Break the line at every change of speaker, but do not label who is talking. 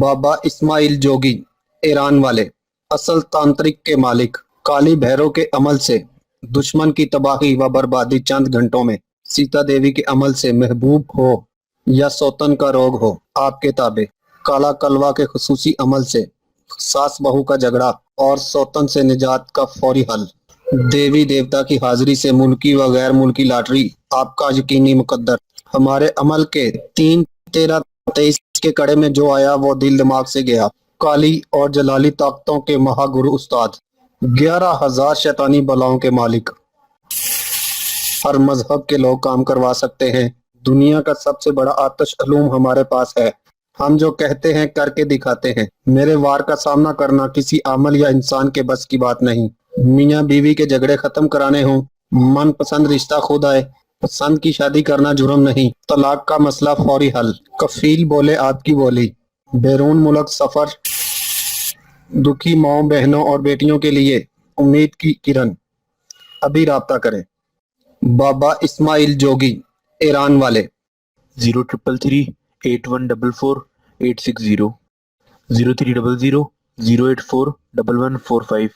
बाबा इस्माइल जोगी Iran वाले, असल तांत्रिक के मालिक, काली भैरव के अमल से दुश्मन की तबाही व बर्बादी चंद घंटों में, सीता देवी के अमल से महबूब हो या सौतन का रोग हो आपके ताबे, काला कलवा के खुसूसी अमल से सास बहू का झगड़ा और सौतन से निजात का फौरी हल, देवी देवता की हाजिरी से मुल्की व गैर मुल्की लॉटरी आपका यकीनी मुकद्दर। हमारे अमल के 3-13-23 के कड़े में जो आया वो दिल दिमाग से गया। काली और जलाली ताकतों के महागुरु उस्ताद, 11,000 शैतानी बलाओं के मालिक, हर मजहब के लोग काम करवा सकते हैं। दुनिया का सबसे बड़ा आतिश अलूम हमारे पास है। हम जो कहते हैं करके दिखाते हैं। मेरे वार का सामना करना किसी आमल या इंसान के बस की बात नहीं। मियाँ बीवी के झगड़े खत्म कराने हों, मन पसंद रिश्ता खुद आए, पसंद की शादी करना जुर्म नहीं, तलाक का मसला फौरी हल, कफील बोले आपकी बोली, बैरून मुल्क सफर, दुखी माओ बहनों और बेटियों के लिए उम्मीद की किरण। अभी राब्ता करें। बाबा इस्माइल जोगी ईरान वाले,
03338144 860 0300 084 1145।